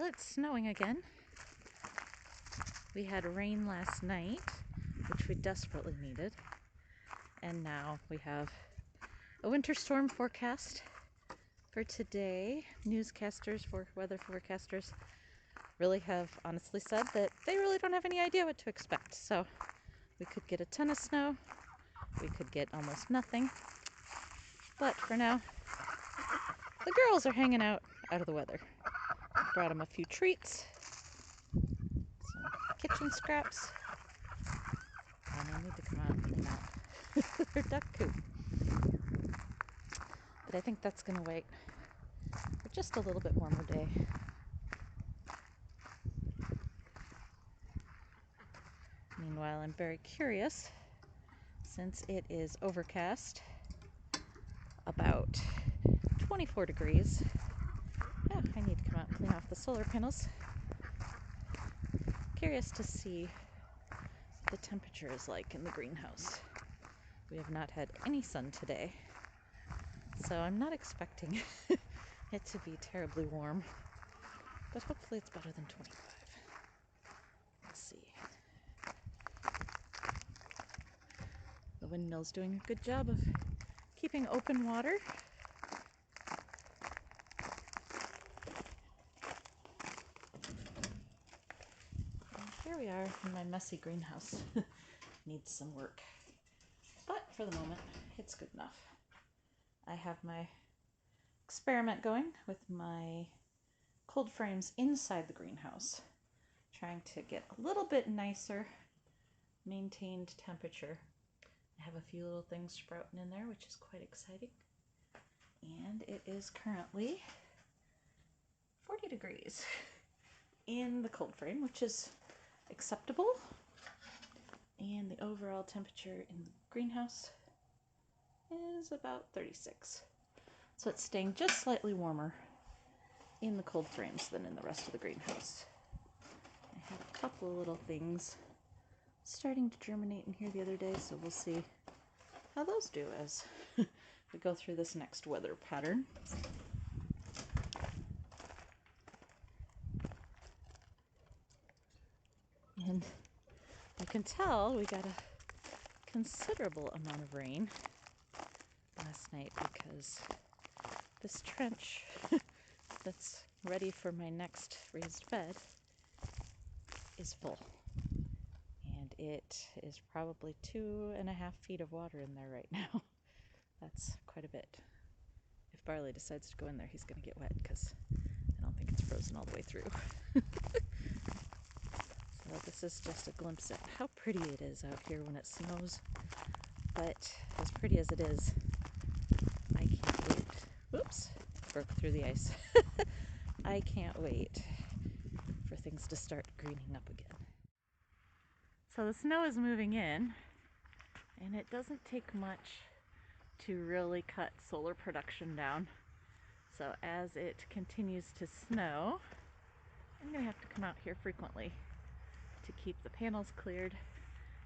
Well, it's snowing again. We had rain last night, which we desperately needed. And now we have a winter storm forecast for today. Weather forecasters really have honestly said that they really don't have any idea what to expect. So we could get a ton of snow, we could get almost nothing. But for now, the girls are hanging out of the weather. I brought them a few treats, some kitchen scraps, and I need to come out and clean out their duck coop. But I think that's going to wait for just a little bit warmer day. Meanwhile, I'm very curious, since it is overcast, about 24 degrees. Yeah, I need to come out and clean off the solar panels. Curious to see what the temperature is like in the greenhouse. We have not had any sun today, so I'm not expecting it to be terribly warm, but hopefully it's better than 25. Let's see. The windmill's doing a good job of keeping open water. And here we are in my messy greenhouse. Needs some work. But for the moment, it's good enough. I have my experiment going with my cold frames inside the greenhouse, trying to get a little bit nicer maintained temperature. I have a few little things sprouting in there, which is quite exciting. And it is currently 40 degrees in the cold frame, which is acceptable. And the overall temperature in the greenhouse is about 36. So it's staying just slightly warmer in the cold frames than in the rest of the greenhouse. I had a couple of little things starting to germinate in here the other day, so we'll see how those do as we go through this next weather pattern. And you can tell we got a considerable amount of rain last night because this trench that's ready for my next raised bed is full. And it is probably 2.5 feet of water in there right now. That's quite a bit. If Barley decides to go in there, he's going to get wet because I don't think it's frozen all the way through. So this is just a glimpse at how pretty it is out here when it snows. But as pretty as it is, I can't wait. Whoops, broke through the ice. I can't wait for things to start greening up again. So the snow is moving in, and it doesn't take much to really cut solar production down. So as it continues to snow, I'm going to have to come out here frequently to keep the panels cleared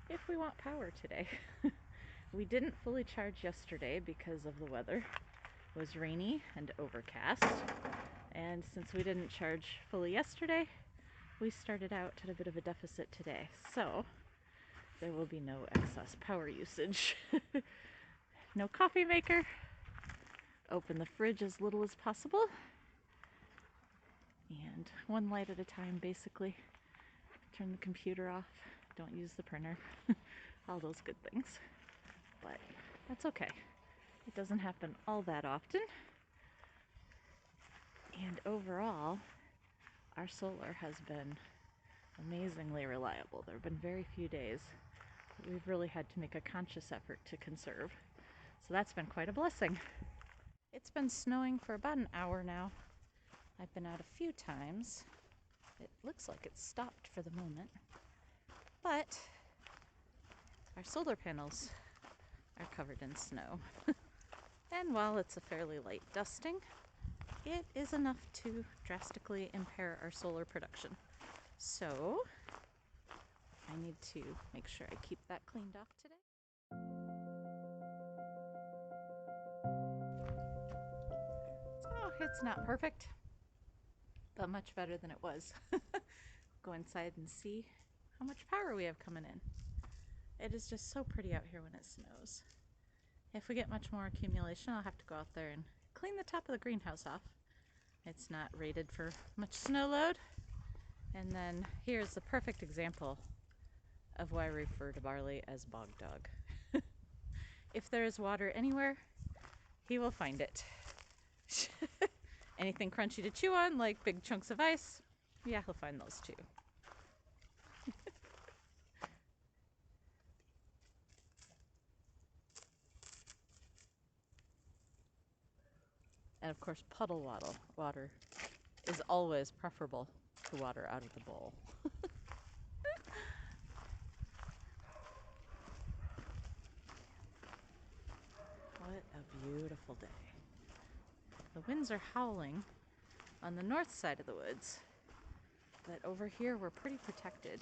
if we want power today. We didn't fully charge yesterday because of the weather. It was rainy and overcast, and since we didn't charge fully yesterday, we started out at a bit of a deficit today. So there will be no excess power usage. No coffee maker. Open the fridge as little as possible. And one light at a time, basically. Turn the computer off. Don't use the printer. All those good things. But that's okay. It doesn't happen all that often. And overall, our solar has been amazingly reliable. There have been very few days that we've really had to make a conscious effort to conserve. So that's been quite a blessing. It's been snowing for about an hour now. I've been out a few times. It looks like it's stopped for the moment. But our solar panels are covered in snow. And while it's a fairly light dusting, it is enough to drastically impair our solar production. So I need to make sure I keep that cleaned off today. Oh, it's not perfect, but much better than it was. Go inside and see how much power we have coming in. It is just so pretty out here when it snows. If we get much more accumulation, I'll have to go out there and clean the top of the greenhouse off. It's not rated for much snow load. And then here's the perfect example of why I refer to Barley as Bog Dog. If there is water anywhere, he will find it. Anything crunchy to chew on, like big chunks of ice, yeah, he'll find those too. And of course, puddle water is always preferable to water out of the bowl. What a beautiful day. The winds are howling on the north side of the woods, but over here we're pretty protected.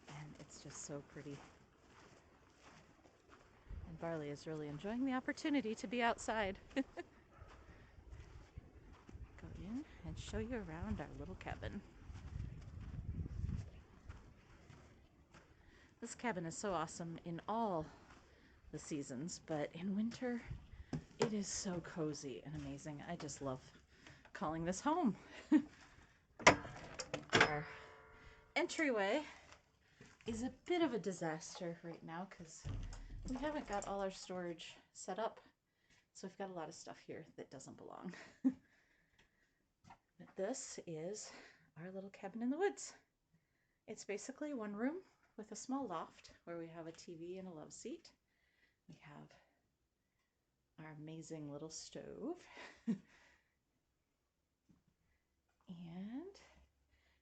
And it's just so pretty. And Barley is really enjoying the opportunity to be outside. Go in and show you around our little cabin. This cabin is so awesome in all the seasons, but in winter it is so cozy and amazing. I just love calling this home. Our entryway is a bit of a disaster right now because we haven't got all our storage set up, so we've got a lot of stuff here that doesn't belong. But this is our little cabin in the woods. It's basically one room with a small loft where we have a TV and a love seat. We have our amazing little stove. And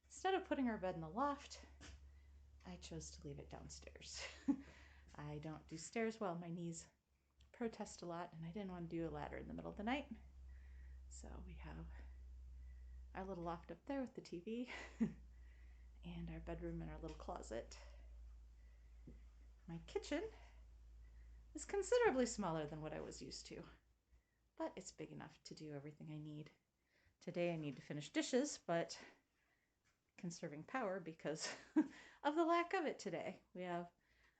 instead of putting our bed in the loft, I chose to leave it downstairs. I don't do stairs well. My knees protest a lot, and I didn't want to do a ladder in the middle of the night. So we have our little loft up there with the TV and our bedroom and our little closet. My kitchen is considerably smaller than what I was used to, but it's big enough to do everything I need. Today I need to finish dishes, but conserving power because of the lack of it today. We have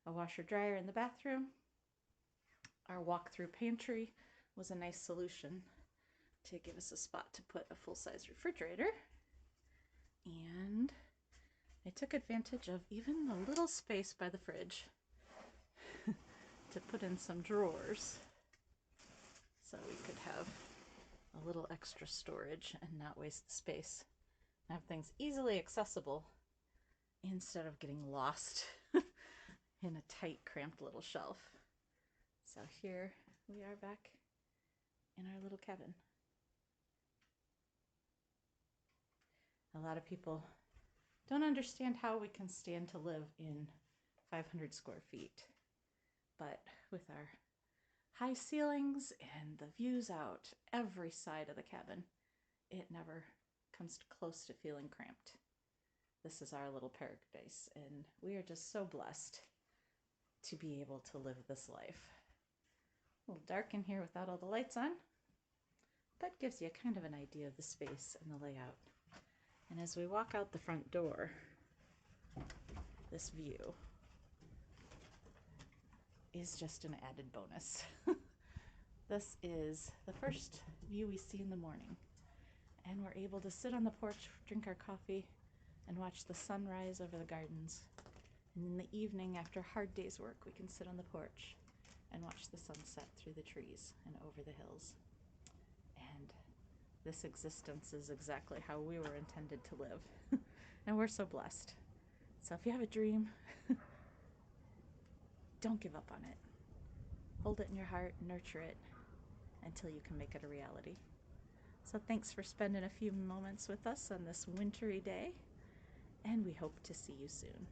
a washer dryer in the bathroom. Our walk-through pantry was a nice solution to give us a spot to put a full-size refrigerator. And I took advantage of even the little space by the fridge to put in some drawers so we could have a little extra storage and not waste the space. Have things easily accessible instead of getting lost in a tight, cramped little shelf. So here we are back in our little cabin. A lot of people don't understand how we can stand to live in 500 square feet, but with our high ceilings and the views out every side of the cabin, it never comes close to feeling cramped. This is our little paradise, and we are just so blessed to be able to live this life. A little dark in here without all the lights on, but gives you kind of an idea of the space and the layout. And as we walk out the front door, this view is just an added bonus. This is the first view we see in the morning, and we're able to sit on the porch, drink our coffee, and watch the sun rise over the gardens. And in the evening, after a hard day's work, we can sit on the porch and watch the sunset through the trees and over the hills. And this existence is exactly how we were intended to live. And we're so blessed. So if you have a dream, don't give up on it. Hold it in your heart, nurture it until you can make it a reality. So thanks for spending a few moments with us on this wintry day, and we hope to see you soon.